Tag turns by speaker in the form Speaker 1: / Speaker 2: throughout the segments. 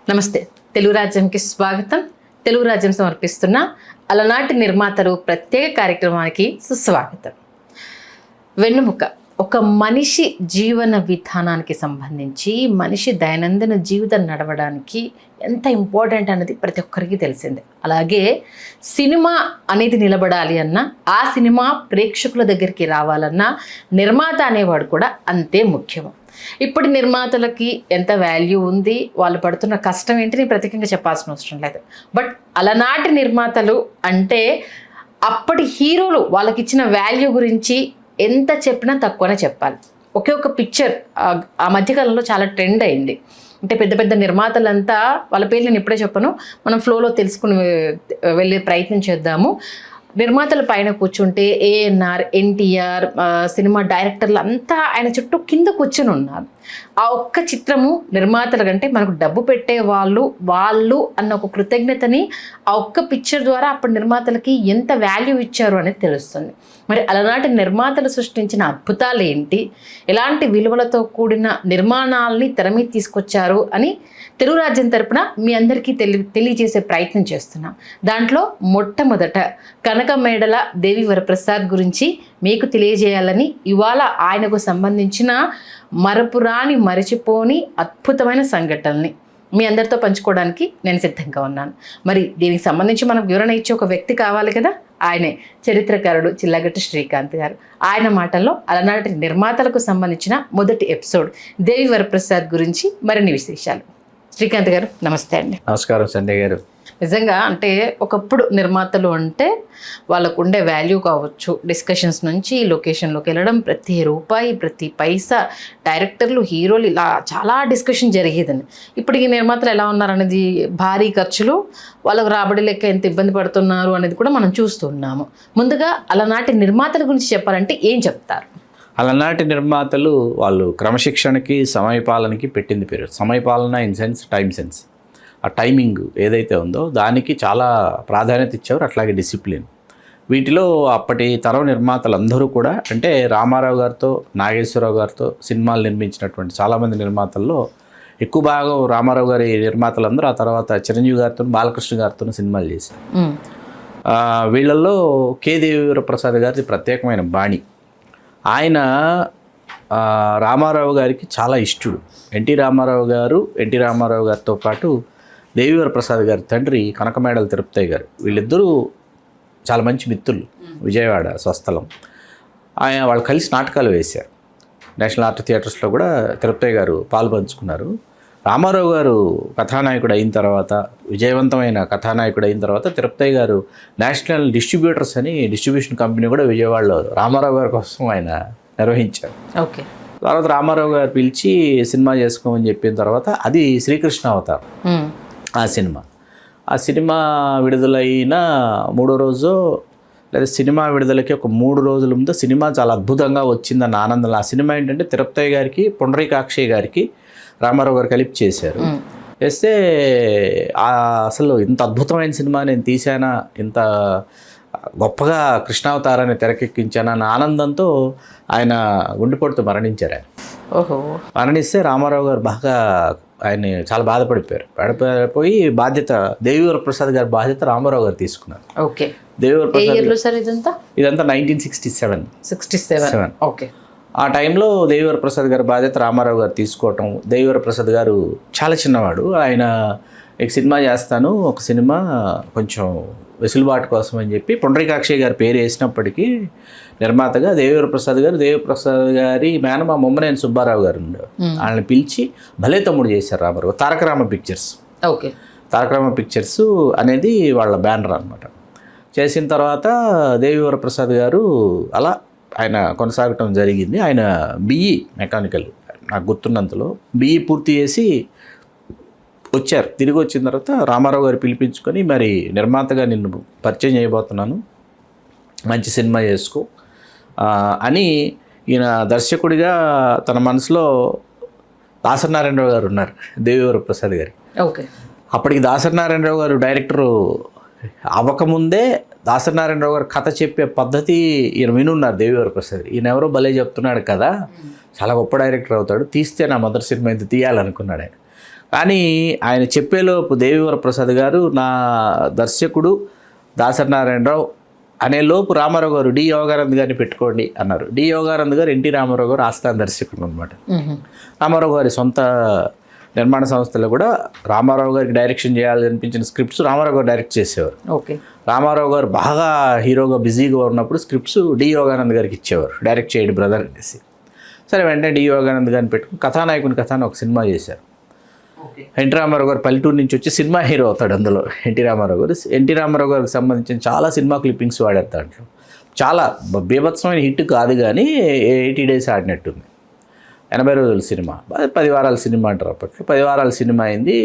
Speaker 1: నమస్తే. తెలుగు రాజ్యంకి స్వాగతం. తెలుగు రాజ్యం సమర్పిస్తున్న అలనాటి నిర్మాతలు ప్రత్యేక కార్యక్రమానికి సుస్వాగతం. వెన్నెముక ఒక మనిషి జీవన విధానానికి సంబంధించి, మనిషి దైనందిన జీవితం నడవడానికి ఎంత ఇంపార్టెంట్ అనేది ప్రతి ఒక్కరికి తెలిసిందే. అలాగే సినిమా అనేది నిలబడాలి అన్నా, ఆ సినిమా ప్రేక్షకుల దగ్గరికి రావాలన్నా నిర్మాత అనేవాడు కూడా అంతే ముఖ్యం. ఇప్పటి నిర్మాతలకి ఎంత వాల్యూ ఉంది, వాళ్ళు పడుతున్న కష్టం ఏంటి నేను ప్రత్యేకంగా చెప్పాల్సిన అవసరం లేదు. బట్ అలనాటి నిర్మాతలు అంటే అప్పటి హీరోలు వాళ్ళకి ఇచ్చిన వాల్యూ గురించి ఎంత చెప్పినా తక్కువనే చెప్పాలి. ఒకే ఒక పిక్చర్ ఆ మధ్యకాలంలో చాలా ట్రెండ్ అయింది. అంటే పెద్ద పెద్ద నిర్మాతలంతా వాళ్ళ పేర్లు నేను ఇప్పుడే చెప్పను, మనం ఫ్లోలో తెలుసుకుని వెళ్ళే ప్రయత్నం చేద్దాము. నిర్మాతల పైన కూర్చుంటే ఏఎన్ఆర్, ఎన్టీఆర్, సినిమా డైరెక్టర్లు అంతా ఆయన చుట్టూ కింద కూర్చుని ఉన్నారు. ఆ ఒక్క చిత్రము నిర్మాతల కంటే మనకు డబ్బు పెట్టే వాళ్ళు అన్న ఒక కృతజ్ఞతని ఆ ఒక్క పిక్చర్ ద్వారా అప్పటి నిర్మాతలకి ఎంత వాల్యూ ఇచ్చారు అనేది తెలుస్తుంది. మరి అలనాటి నిర్మాతలు సృష్టించిన అద్భుతాలు ఏంటి, ఎలాంటి విలువలతో కూడిన నిర్మాణాలని తెర మీద తీసుకొచ్చారు అని తెలుగు రాజ్యం తరపున మీ అందరికీ తెలియజేసే ప్రయత్నం చేస్తున్నాం. దాంట్లో మొట్టమొదట కనకమేడల దేవి వరప్రసాద్ గురించి మీకు తెలియజేయాలని ఇవాళ ఆయనకు సంబంధించిన మరపురాని మరచిపోని అద్భుతమైన సంఘటనల్ని మీ అందరితో పంచుకోవడానికి నేను సిద్ధంగా ఉన్నాను. మరి దీనికి సంబంధించి మనకు వివరణ ఇచ్చే ఒక వ్యక్తి కావాలి కదా, ఆయనే చరిత్రకారుడు చిల్లగట్టి శ్రీకాంత్ గారు. ఆయన మాటల్లో అలనాటి నిర్మాతలకు సంబంధించిన మొదటి ఎపిసోడ్ దేవి వరప్రసాద్ గురించి మరిన్ని విశేషాలు. శ్రీకాంత్ గారు నమస్తే అండి.
Speaker 2: నమస్కారం సంజయ్ గారు.
Speaker 1: నిజంగా అంటే ఒకప్పుడు నిర్మాతలు అంటే వాళ్ళకు ఉండే వాల్యూ కావచ్చు, డిస్కషన్స్ నుంచి లొకేషన్లోకి వెళ్ళడం, ప్రతి రూపాయి ప్రతి పైసా, డైరెక్టర్లు హీరోలు, ఇలా చాలా డిస్కషన్ జరిగేదండి. ఇప్పుడు ఈ నిర్మాతలు ఎలా ఉన్నారనేది, భారీ ఖర్చులు, వాళ్ళకు రాబడి లెక్క ఎంత ఇబ్బంది పడుతున్నారు అనేది కూడా మనం చూస్తున్నాము. ముందుగా అలనాటి నిర్మాతల గురించి చెప్పాలంటే ఏం చెప్తారు?
Speaker 2: అలనాటి నిర్మాతలు వాళ్ళు క్రమశిక్షణకి సమయపాలనకి పెట్టింది పేరు. సమయపాలన ఇన్ సెన్స్ టైం సెన్స్, ఆ టైమింగ్ ఏదైతే ఉందో దానికి చాలా ప్రాధాన్యత ఇచ్చేవారు. అట్లాగే డిసిప్లిన్. వీటిలో అప్పటి తరం నిర్మాతలు అందరూ కూడా, అంటే రామారావు గారితో నాగేశ్వరరావు గారితో సినిమాలు నిర్మించినటువంటి చాలామంది నిర్మాతల్లో ఎక్కువ భాగం రామారావు గారి నిర్మాతలందరూ ఆ తర్వాత చిరంజీవి గారితో బాలకృష్ణ గారితో సినిమాలు చేశారు. వీళ్ళల్లో కె దేవీవరప్రసాద్ గారిది ప్రత్యేకమైన బాణి. ఆయన రామారావు గారికి చాలా ఇష్టడు. ఎన్టీ రామారావు గారితో పాటు దేవీవరప్రసాద్ గారి తండ్రి కనకమేడల తిరుపతయ్య గారు, వీళ్ళిద్దరూ చాలా మంచి మిత్రులు. విజయవాడ స్వస్థలం. వాళ్ళు కలిసి నాటకాలు వేశారు. నేషనల్ ఆర్ట్ థియేటర్స్లో కూడా తిరుపతయ్య గారు పాల్పంచుకున్నారు. రామారావు గారు కథానాయకుడు అయిన తర్వాత, విజయవంతమైన కథానాయకుడు అయిన తర్వాత తిరుపతయ్య గారు నేషనల్ డిస్ట్రిబ్యూటర్స్ అని డిస్ట్రిబ్యూషన్ కంపెనీ కూడా విజయవాడలో రామారావు గారి కోసం ఆయన నిర్వహించారు.
Speaker 1: ఓకే. తర్వాత
Speaker 2: రామారావు గారు పిలిచి సినిమా చేసుకోమని చెప్పిన తర్వాత అది శ్రీకృష్ణ అవతారం. ఆ సినిమా విడుదలైన మూడో రోజు లేదా సినిమా విడుదలకి ఒక 3 రోజుల ముందు సినిమా చాలా అద్భుతంగా వచ్చిందన్న ఆనందంలో, ఆ సినిమా ఏంటంటే తిరుపతయ్య గారికి పుండరీకాక్షయ్య గారికి రామారావు గారు కలిపి చేశారు. చేస్తే అసలు ఇంత అద్భుతమైన సినిమా నేను తీశానా, ఇంత గొప్పగా కృష్ణావతారాన్ని తెరకెక్కించానా అన్న ఆనందంతో ఆయన గుండెపోటుతో మరణించారు. మరణిస్తే రామారావు గారు బాగా ఆయన్ని చాలా బాధపడిపోయి బాధ్యత దేవీవరప్రసాద్ గారి బాధ్యత రామారావు గారు తీసుకున్నారు.
Speaker 1: ఓకే.
Speaker 2: దేవీవరప్రసాద్ ఇదంతా 1967.
Speaker 1: ఓకే.
Speaker 2: ఆ టైంలో దేవీవరప్రసాద్ గారి బాధ్యత రామారావు గారు తీసుకోవటం. దేవీవరప్రసాద్ గారు చాలా చిన్నవాడు. ఆయన సినిమా చేస్తాను, ఒక సినిమా కొంచెం వెసులుబాటు కోసం అని చెప్పి పుండరీకాక్షయ్య గారి పేరు వేసినప్పటికీ నిర్మాతగా దేవీవరప్రసాద్ గారి మేనమా ముమ్మనేని సుబ్బారావు గారు ఉండేవారు. వాళ్ళని పిలిచి భలే తమ్ముడు చేశారు Ramarao. Tarakarama Pictures.
Speaker 1: Okay.
Speaker 2: Tarakarama Pictures అనేది వాళ్ళ బ్యానర్ అనమాట. చేసిన తర్వాత దేవీవరప్రసాద్ గారు అలా ఆయన కొనసాగటం జరిగింది. ఆయన బిఈ మెకానికల్, నాకు గుర్తున్నంతలో బిఈ పూర్తి చేసి వచ్చారు. తిరిగి వచ్చిన తర్వాత రామారావు గారు పిలిపించుకొని, మరి నిర్మాతగా నిన్ను పరిచయం చేయబోతున్నాను, మంచి సినిమా చేసుకో అని ఈయన దర్శకుడిగా తన మనసులో దాసరి నారాయణరావు గారు ఉన్నారు, దేవీవరప్రసాద్ గారు.
Speaker 1: ఓకే.
Speaker 2: అప్పటికి దాసరి నారాయణరావు గారు డైరెక్టరు అవ్వకముందే దాసరి నారాయణరావు గారు కథ చెప్పే పద్ధతి ఈయన వినున్నారు దేవీవరప్రసాద్. ఈయన ఎవరో భలే చెప్తున్నాడు కదా, చాలా గొప్ప డైరెక్టర్ అవుతాడు, తీస్తే నా మొదటి సినిమా ఇది తీయాలనుకున్నాడు ఆయన. కానీ ఆయన చెప్పేలోపు దేవివర ప్రసాద్ గారు నా దర్శకుడు దాసరి నారాయణరావు అనే లోపు రామారావు గారు డి యోగానంద్ గారిని పెట్టుకోండి అన్నారు. డి యోగానంద్ గారు ఎన్టీ రామారావు గారు ఆస్థాన దర్శకుడు అనమాట. రామారావు గారి సొంత నిర్మాణ సంస్థలో కూడా రామారావు గారికి డైరెక్షన్ చేయాలని అనిపించిన స్క్రిప్ట్స్ రామారావు గారు డైరెక్ట్ చేసేవారు.
Speaker 1: ఓకే.
Speaker 2: రామారావు గారు బాగా హీరోగా బిజీగా ఉన్నప్పుడు స్క్రిప్ట్స్ డి యోగానంద్ గారికి ఇచ్చేవారు, డైరెక్ట్ చేయండి బ్రదర్ అనేసి. సరే వెంటనే డి యోగానంద్ గారిని పెట్టుకుని కథానాయకుని కథ అని ఒక సినిమా చేశారు. ఎన్టీ రామారావు గారు పల్లెటూరు నుంచి వచ్చి సినిమా హీరో అవుతాడు అందులో. ఎన్టీ రామారావు గారికి సంబంధించిన చాలా సినిమా క్లిప్పింగ్స్ వాడారు దాంట్లో. చాలా బీభత్సమైన హిట్ కాదు కానీ 80 days ఆడినట్టుంది. 80 రోజుల సినిమా, 10 వారాల సినిమా అంటారు అప్పట్లో. 10 వారాల సినిమా అయింది,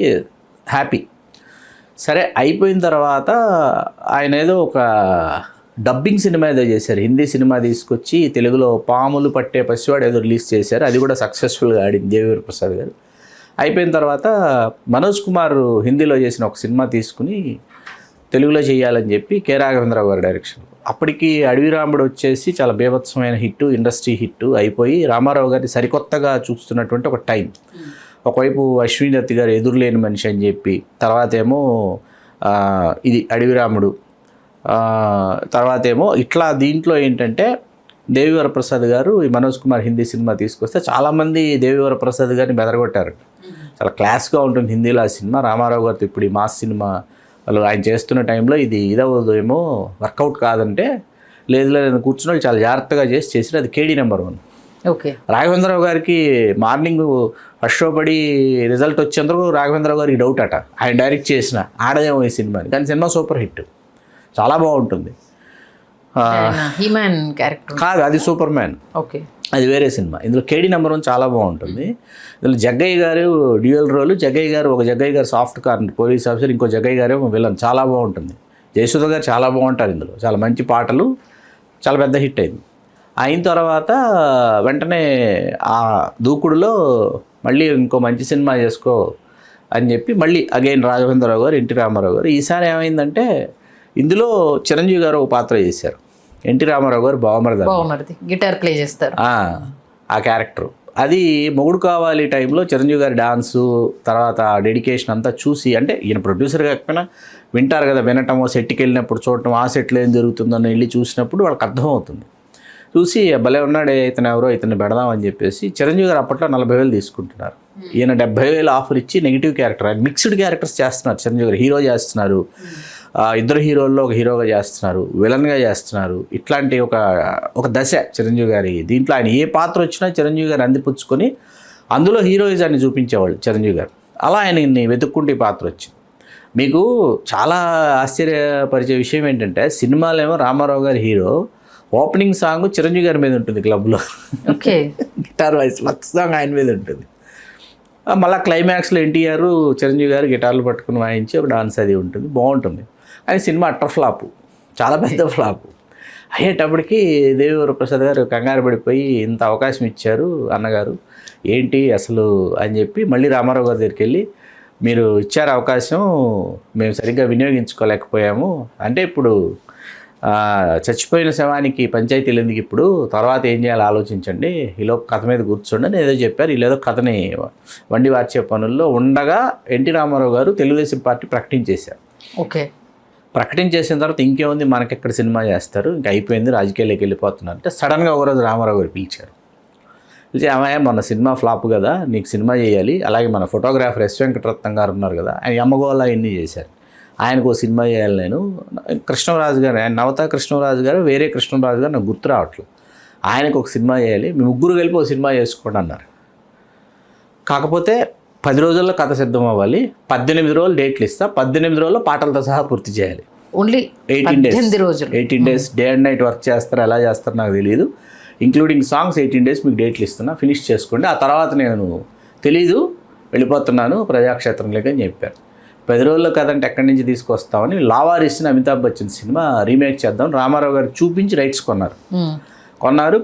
Speaker 2: హ్యాపీ. సరే అయిపోయిన తర్వాత ఆయన ఏదో ఒక డబ్బింగ్ సినిమా ఏదో చేశారు, హిందీ సినిమా తీసుకొచ్చి తెలుగులో పాములు పట్టే పసివాడు ఏదో రిలీజ్ చేశారు. అది కూడా సక్సెస్ఫుల్గా ఆడింది దేవివర ప్రసాద్ గారు. అయిపోయిన తర్వాత మనోజ్ కుమార్ హిందీలో చేసిన ఒక సినిమా తీసుకుని తెలుగులో చేయాలని చెప్పి కె రాఘవేంద్రరావు గారి డైరెక్షన్. అప్పటికి అడవి రాముడు వచ్చేసి చాలా బీభత్సమైన హిట్, ఇండస్ట్రీ హిట్ అయిపోయి రామారావు గారిని సరికొత్తగా చూస్తున్నటువంటి ఒక టైం. ఒకవైపు అశ్విని దత్ గారు ఎదురులేని మనిషి అని చెప్పి, తర్వాత ఏమో ఇది అడవి రాముడు, తర్వాత ఏమో ఇట్లా దీంట్లో ఏంటంటే దేవివర ప్రసాద్ గారు ఈ మనోజ్ కుమార్ హిందీ సినిమా తీసుకొస్తే చాలామంది దేవివర ప్రసాద్ గారిని బెదరగొట్టారు. చాలా క్లాస్గా ఉంటుంది హిందీలో ఆ సినిమా. రామారావు గారితో ఇప్పుడు ఈ మాస్ సినిమా వాళ్ళు ఆయన చేస్తున్న టైంలో ఇది ఇదవ్వదు ఏమో, వర్కౌట్ కాదంటే లేదు కూర్చుని చాలా జాగ్రత్తగా చేసి అది కేడీ నెంబర్ 1.
Speaker 1: ఓకే.
Speaker 2: రాఘవేంద్రరావు గారికి మార్నింగ్ ఫస్ట్ షో పడి రిజల్ట్ వచ్చేందుకు రాఘవేంద్రరావు గారికి డౌట్ అట, ఆయన డైరెక్ట్ చేసిన ఆడదేమో ఈ సినిమాని. కానీ సినిమా సూపర్ హిట్, చాలా బాగుంటుంది.
Speaker 1: హీమ్యాన్ క్యారెక్టర్
Speaker 2: కాదు, అది సూపర్ మ్యాన్.
Speaker 1: ఓకే,
Speaker 2: అది వేరే సినిమా. ఇందులో కేడీ నెంబర్ 1 చాలా బాగుంటుంది. ఇందులో జగ్గయ్య గారు డ్యూయల్ రోల్. జగ్గయ్య గారు సాఫ్ట్ కార్నర్ పోలీస్ ఆఫీసర్, ఇంకో జగ్గయ్య గారు విలన్. చాలా బాగుంటుంది. జయసుధ గారు చాలా బాగుంటారు ఇందులో. చాలా మంచి పాటలు, చాలా పెద్ద హిట్ అయింది. అయిన తర్వాత వెంటనే ఆ దూకుడులో మళ్ళీ ఇంకో మంచి సినిమా చేసుకో అని చెప్పి మళ్ళీ అగైన్ రాఘవేంద్రరావు గారు, ఎన్టీ రామారావు గారు. ఈసారి ఏమైందంటే ఇందులో చిరంజీవి గారు ఒక పాత్ర చేశారు. ఎన్టీ రామారావు గారు బావమరిది
Speaker 1: గిటార్ ప్లే చేస్తారు
Speaker 2: ఆ క్యారెక్టర్. అది మొగుడు కావాలి టైంలో చిరంజీవి గారి డాన్సు, తర్వాత డెడికేషన్ అంతా చూసి, అంటే ఈయన ప్రొడ్యూసర్ కాకపోయినా వింటారు కదా, వినటమో సెట్కి వెళ్ళినప్పుడు చూడటం, ఆ సెట్లో ఏం జరుగుతుందని వెళ్ళి చూసినప్పుడు వాళ్ళకి అర్థమవుతుంది. చూసి భలే ఉన్నాడే ఇతను, ఎవరో ఇతన్ని పెడదామని చెప్పేసి చిరంజీవి గారు అప్పట్లో 40,000 తీసుకుంటున్నారు. ఈయన 70,000 ఆఫర్ ఇచ్చి నెగిటివ్ క్యారెక్టర్, ఆయన మిక్స్డ్ క్యారెక్టర్స్ చేస్తున్నారు. చిరంజీవి గారు హీరో చేస్తున్నారు, ఇద్దరు హీరోల్లో ఒక హీరోగా చేస్తున్నారు, విలన్గా చేస్తున్నారు. ఇట్లాంటి ఒక దశ చిరంజీవి గారి. దీంట్లో ఆయన ఏ పాత్ర వచ్చినా చిరంజీవి గారు అందిపుచ్చుకొని అందులో హీరోయిజాన్ని చూపించేవాళ్ళు చిరంజీవి గారు. అలా ఆయన్ని వెతుక్కుంటే పాత్ర వచ్చింది. మీకు చాలా ఆశ్చర్యపరిచే విషయం ఏంటంటే సినిమాలో ఏమో రామారావు గారి హీరో, ఓపెనింగ్ సాంగ్ చిరంజీవి గారి మీద ఉంటుంది క్లబ్లో.
Speaker 1: Okay.
Speaker 2: Guitar voice first song ఆయన మీద ఉంటుంది. మళ్ళీ క్లైమాక్స్లో ఎన్టీఆర్ చిరంజీవి గారు గిటార్లు పట్టుకుని వాయించి ఒక డాన్స్ అది ఉంటుంది, బాగుంటుంది. కానీ సినిమా అట్టర్ ఫ్లాపు, చాలా పెద్ద ఫ్లాపు. అయ్యేటప్పటికి దేవివర ప్రసాద్ గారు కంగారు పడిపోయి ఇంత అవకాశం ఇచ్చారు అన్నగారు ఏంటి అసలు అని చెప్పి మళ్ళీ రామారావు గారి దగ్గరికి వెళ్ళి, మీరు ఇచ్చారు అవకాశం, మేము సరిగ్గా వినియోగించుకోలేకపోయాము. అంటే ఇప్పుడు చచ్చిపోయిన శవానికి పంచాయతీలు ఎందుకు, ఇప్పుడు తర్వాత ఏం చేయాలో ఆలోచించండి, ఈలోపు కథ మీద కూర్చోండి అని ఏదో చెప్పారు. వీళ్ళేదో కథని వండి వార్చే పనుల్లో ఉండగా ఎన్టీ రామారావు గారు తెలుగుదేశం పార్టీ ప్రకటించేశారు.
Speaker 1: ఓకే.
Speaker 2: ప్రకటించేసిన తర్వాత ఇంకేముంది, మనకెక్కడ సినిమా చేస్తారు, ఇంకా అయిపోయింది, రాజకీయాల్లోకి వెళ్ళిపోతున్నారు అంటే సడన్గా ఒకరోజు రామారావు గారు పిలిచారు. పిలిచి అమ్మాయి మన సినిమా ఫ్లాప్ కదా, నీకు సినిమా చేయాలి, అలాగే మన ఫోటోగ్రాఫర్ ఎస్ వెంకటరత్నం గారు ఉన్నారు కదా, ఆయన అమ్మగోళ ఇన్ని చేశారు, ఆయనకు ఒక సినిమా చేయాలి. నేను కృష్ణరాజు గారు, ఆయన నవత కృష్ణరాజు గారు, వేరే కృష్ణరాజు గారు నాకు గుర్తు రావట్లేదు, ఆయనకు ఒక సినిమా చేయాలి, మీ ముగ్గురు కలిపి ఒక సినిమా చేసుకోండి అన్నారు. కాకపోతే 10 రోజుల్లో కథ సిద్ధం అవ్వాలి, 18 రోజులు డేట్లు ఇస్తా, 18 రోజుల్లో పాటలతో సహా పూర్తి చేయాలి.
Speaker 1: Only
Speaker 2: 18 days day and night work చేస్తారు, ఎలా చేస్తారు నాకు తెలియదు, ఇంక్లూడింగ్ సాంగ్స్ 18 days మీకు డేట్లు ఇస్తున్నా, ఫినిష్ చేసుకోండి, ఆ తర్వాత నేను తెలీదు వెళ్ళిపోతున్నాను ప్రజాక్షేత్రంలోకి అని చెప్పారు. 10 రోజుల్లో కథ అంటే ఎక్కడి నుంచి తీసుకొస్తామని లావారీస్ని అమితాబ్ బచ్చన్ సినిమా రీమేక్ చేద్దాం రామారావు గారు చూపించి రైట్స్ కొన్నారు.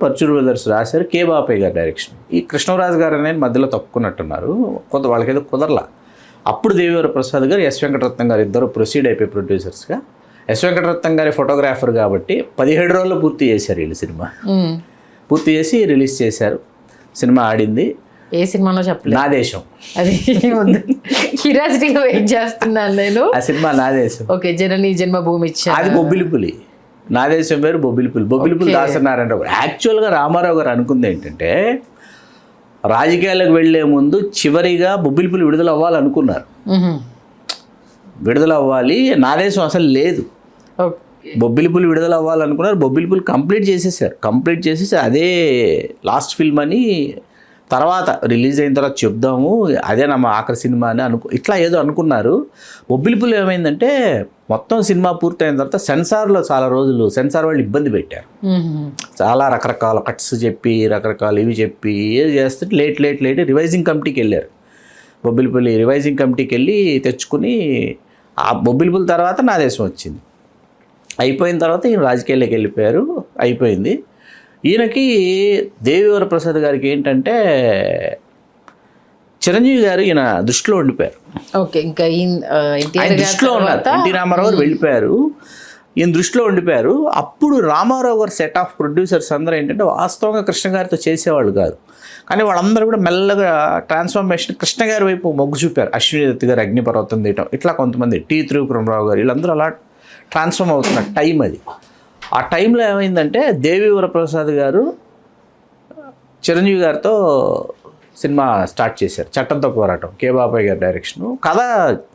Speaker 2: పర్చూరు బ్రదర్స్ రాశారు, కే బాపయ్య గారు డైరెక్షన్. ఈ కృష్ణరాజు గారు అనేది మధ్యలో తప్పుకున్నట్టున్నారు, వాళ్ళకేదో కుదరలా. అప్పుడు దేవివర ప్రసాద్ గారు, ఎస్ వెంకటరత్నం గారు ఇద్దరు ప్రొసీడ్ అయిపోయి ప్రొడ్యూసర్స్గా. ఎస్ వెంకటరత్నం గారి ఫోటోగ్రాఫర్ కాబట్టి 17 రోజుల్లో పూర్తి చేశారు వీళ్ళు సినిమా. పూర్తి చేసి రిలీజ్ చేశారు. సినిమా ఆడింది.
Speaker 1: ఏ సినిమాలో చెప్పలేదు.
Speaker 2: నా దేశం.
Speaker 1: అది క్యూరియాసిటీగా వెయిట్ చేస్తున్నాను నేను.
Speaker 2: ఆ సినిమా నా దేశం.
Speaker 1: ఓకే, జనని జన్మభూమి ఇచ్చా.
Speaker 2: అది బొబ్బిలిపులి. నా దేశం వేరు, బొబ్బిలిపులి. బొబ్బిలిపులి దాసనారాయణ. యాక్చువల్గా రామారావు గారు అనుకుంది ఏంటంటే రాజకీయాలకు వెళ్లే ముందు చివరిగా బొబ్బిలిపులి విడుదల అవ్వాలనుకున్నారు. విడుదల అవ్వాలి, నా దేశం అసలు లేదు. బొబ్బిలిపులి విడుదల అవ్వాలనుకున్నారు. బొబ్బిలిపులి కంప్లీట్ చేసేసి అదే లాస్ట్ ఫిల్మ్ అని తర్వాత రిలీజ్ అయిన తర్వాత చెప్దాము, అదే మా ఆఖరి సినిమా అని ఇట్లా ఏదో అనుకున్నారు. బొబ్బిలిపులి ఏమైందంటే మొత్తం సినిమా పూర్తయిన తర్వాత సెన్సార్లో చాలా రోజులు సెన్సార్ వాళ్ళు ఇబ్బంది పెట్టారు. చాలా రకరకాల కట్స్ చెప్పి రకరకాల ఇవి చెప్పి ఏది చేస్తే లేట్ రివైజింగ్ కమిటీకి వెళ్ళారు. బొబ్బిలిపులి రివైజింగ్ కమిటీకి వెళ్ళి తెచ్చుకుని ఆ బొబ్బిలిపులి తర్వాత నా దేశం వచ్చింది. అయిపోయిన తర్వాత ఈయన రాజకీయాల్లోకి వెళ్ళిపోయారు. అయిపోయింది. ఈయనకి దేవివర ప్రసాద్ గారికి ఏంటంటే చిరంజీవి గారు ఈయన దృష్టిలో ఉండిపోయారు.
Speaker 1: ఓకే, ఇంకా
Speaker 2: దృష్టిలో ఉన్నారు. ఎన్టీ రామారావు గారు వెళ్ళిపోయారు, ఈయన దృష్టిలో ఉండిపోయారు. అప్పుడు రామారావు గారు సెట్ ఆఫ్ ప్రొడ్యూసర్స్ అందరూ ఏంటంటే వాస్తవంగా కృష్ణ గారితో చేసేవాళ్ళు కాదు, కానీ వాళ్ళందరూ కూడా మెల్లగా ట్రాన్స్ఫర్మేషన్ కృష్ణ గారి వైపు మొగ్గు చూపారు. అశ్విని దత్ గారు అగ్నిపర్వతం తీయటం, ఇట్లా కొంతమంది టీ త్రివిక్రమరావు గారు వీళ్ళందరూ అలా ట్రాన్స్ఫార్మ్ అవుతున్న టైం అది. ఆ టైంలో ఏమైందంటే దేవివర ప్రసాద్ గారు చిరంజీవి గారితో సినిమా స్టార్ట్ చేశారు, చట్టంతో పోరాటం, కే బాబాయ్ గారి డైరెక్షను.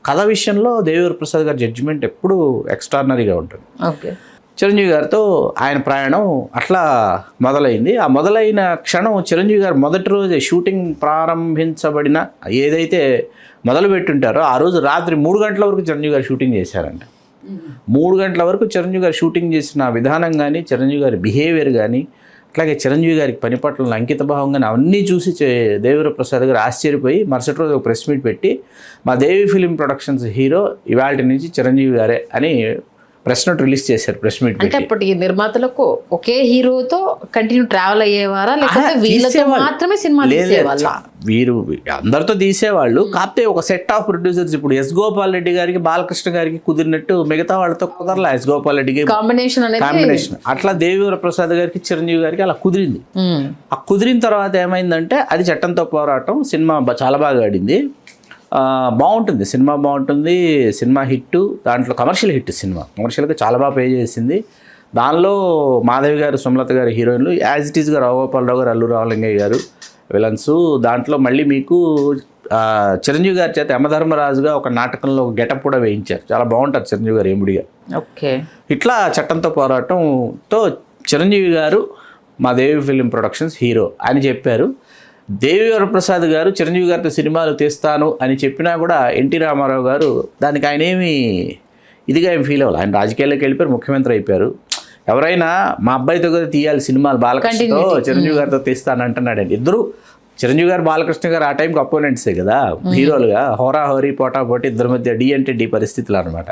Speaker 2: కథ విషయంలో దేవివర ప్రసాద్ గారి జడ్జిమెంట్ ఎప్పుడూ ఎక్స్ట్రాడినరీగా ఉంటుంది.
Speaker 1: ఓకే,
Speaker 2: చిరంజీవి గారితో ఆయన ప్రయాణం అట్లా మొదలైంది. ఆ మొదలైన క్షణం చిరంజీవి గారు మొదటి రోజే షూటింగ్ ప్రారంభించబడిన ఏదైతే మొదలుపెట్టుంటారో ఆ రోజు రాత్రి 3 గంటల వరకు చిరంజీవి గారు షూటింగ్ చేశారంట. 3 గంటల వరకు చిరంజీవి గారు షూటింగ్ చేసిన విధానం కానీ, చిరంజీవి గారి బిహేవియర్ కానీ, అట్లాగే చిరంజీవి గారికి పని పట్ల అంకిత భావం కానీ అవన్నీ చూసి దేవివర ప్రసాద్ గారు ఆశ్చర్యపోయి మరుసటి రోజు ఒక ప్రెస్ మీట్ పెట్టి మా దేవి ఫిలిం ప్రొడక్షన్స్ హీరో ఇవాళ నుంచి చిరంజీవి గారే అని ప్రెస్ నోట్ రిలీజ్ చేశారు. ప్రెస్ మీట్
Speaker 1: అంటే అప్పటి నిర్మాతలకు ఒకే హీరోతో కంటిన్యూ ట్రావెల్ అయ్యేవారా, లేకపోతే వీళ్ళతో మాత్రమే సినిమా తీసేవాళ్ళ?
Speaker 2: వీరు అందరితో తీసేవాళ్ళు. కాకపోతే ఒక సెట్ ఆఫ్ ప్రొడ్యూసర్స్, ఇప్పుడు ఎస్ గోపాల్ రెడ్డి గారికి బాలకృష్ణ గారికి కుదిరినట్టు మిగతా వాళ్ళతో కుదరలా. ఎస్ గోపాల్ రెడ్డికి కాంబినేషన్ అట్లా దేవివర ప్రసాద్ గారికి చిరంజీవి గారికి అలా కుదిరింది. ఆ కుదిరిన తర్వాత ఏమైందంటే అది చట్టంతో పోరాటం సినిమా చాలా బాగా ఆడింది, బాగుంటుంది సినిమా, బాగుంటుంది సినిమా హిట్. దాంట్లో కమర్షియల్ హిట్ సినిమా, కమర్షియల్గా చాలా బాగా పే చేసింది. దానిలో మాధవి గారు, సుమలత గారు హీరోయిన్లు, యాజ్ ఇట్ ఈస్గా రావుగోపాలరావు గారు, అల్లు రామలింగయ్య గారు విలన్స్. దాంట్లో మళ్ళీ మీకు చిరంజీవి గారి చేత యమధర్మరాజుగా ఒక నాటకంలో గెటప్ కూడా వేయించారు, చాలా బాగుంటుంది చిరంజీవి గారు ఎముడిగా.
Speaker 1: ఓకే,
Speaker 2: ఇట్లా చట్టంతో పోరాటంతో చిరంజీవి గారు మా దేవి ఫిలిం ప్రొడక్షన్స్ హీరో అని చెప్పారు. దేవివర ప్రసాద్ గారు చిరంజీవి గారితో సినిమాలు తీస్తాను అని చెప్పినా కూడా ఎన్టీ రామారావు గారు దానికి ఆయన ఏమి ఇదిగా ఏం ఫీల్ అవ్వాలి. ఆయన రాజకీయాల్లోకి వెళ్ళిపోయారు, ముఖ్యమంత్రి అయిపోయారు. ఎవరైనా మా అబ్బాయితో కదా తీయాలి సినిమాలు, బాలకృష్ణతో చిరంజీవి గారితో తీస్తాను అంటున్నాడండి. ఇద్దరు చిరంజీవి గారు బాలకృష్ణ గారు ఆ టైంకి అపోనెంట్సే కదా హీరోలుగా, హోరాహోరీ పోటాపోటీ ఇద్దరి మధ్య డి అంటే డి పరిస్థితులు అనమాట.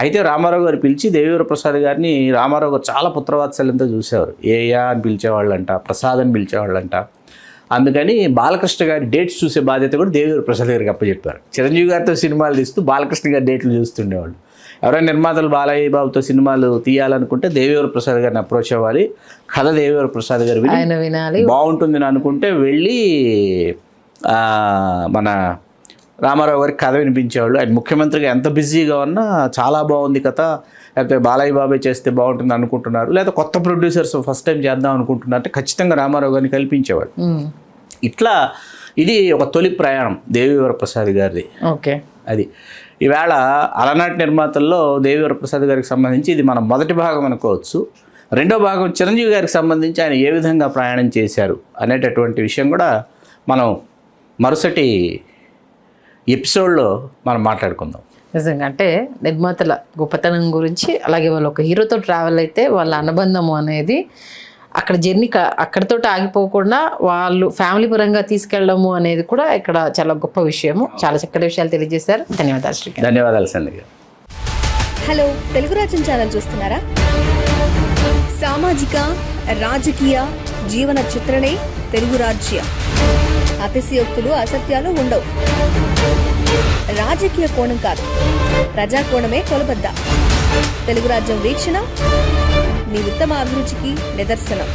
Speaker 2: అయితే రామారావు గారు పిలిచి దేవివర ప్రసాద్ గారిని రామారావు గారు చాలా పుత్రవాత్సల్యంతో చూసేవారు. ఏయా అని పిలిచేవాళ్ళంట, ప్రసాద్ అని పిలిచేవాళ్ళంట. అందుకని బాలకృష్ణ గారి డేట్స్ చూసే బాధ్యత కూడా దేవివర ప్రసాద్ గారికి అప్పచెప్పారు. చిరంజీవి గారితో సినిమాలు తీస్తూ బాలకృష్ణ గారి డేట్లు చూస్తుండేవాళ్ళు. ఎవరైనా నిర్మాతలు బాలయ్య బాబుతో సినిమాలు తీయాలనుకుంటే దేవివర ప్రసాద్ గారిని అప్రోచ్ అవ్వాలి, కథ దేవివర ప్రసాద్ గారు వినాలి, బాగుంటుంది అని అనుకుంటే వెళ్ళి మన రామారావు గారికి కథ వినిపించేవాళ్ళు. ఆయన ముఖ్యమంత్రిగా ఎంత బిజీగా ఉన్నా చాలా బాగుంది కథ, లేకపోతే బాలయ్య బాబాయ్ చేస్తే బాగుంటుంది అనుకుంటున్నారు, లేదా కొత్త ప్రొడ్యూసర్స్ ఫస్ట్ టైం చేద్దాం అనుకుంటున్నారు అంటే ఖచ్చితంగా రామారావు గారిని కల్పించేవాడు. ఇట్లా ఇది ఒక తొలి ప్రయాణం దేవివర ప్రసాద్ గారిది.
Speaker 1: ఓకే,
Speaker 2: అది ఈవేళ అలనాటి నిర్మాతల్లో దేవివర ప్రసాద్ గారికి సంబంధించి ఇది మనం మొదటి భాగం అనుకోవచ్చు. రెండో భాగం చిరంజీవి గారికి సంబంధించి ఆయన ఏ విధంగా ప్రయాణం చేశారు అనేటటువంటి విషయం కూడా మనం మరుసటి ఎపిసోడ్లో మనం మాట్లాడుకుందాం.
Speaker 1: నిజంగా అంటే నిర్మాతల గొప్పతనం గురించి, అలాగే వాళ్ళు ఒక హీరోతో ట్రావెల్ అయితే వాళ్ళ అనుబంధము అనేది అక్కడ జర్నీ అక్కడితో ఆగిపోకుండా వాళ్ళు ఫ్యామిలీ పరంగా తీసుకెళ్ళడము అనేది కూడా ఇక్కడ చాలా గొప్ప విషయము. చాలా చక్కటి విషయాలు తెలియజేశారు. ధన్యవాదాలు శ్రీ.
Speaker 2: ధన్యవాదాలు సంధ్య.
Speaker 3: హలో, తెలుగు రాజ్యం ఛానల్ చూస్తున్నారా? సామాజిక, రాజకీయ, జీవన చిత్రణే తెలుగు రాజ్యం. అతిశయోక్తులు, అసత్యాలు ఉండవు. రాజకీయ కోణం కాదు, ప్రజా కోణమే కొలబద్ద. తెలుగు రాజ్యం వీక్షణ మీ ఉత్తమ అభిరుచికి నిదర్శనం.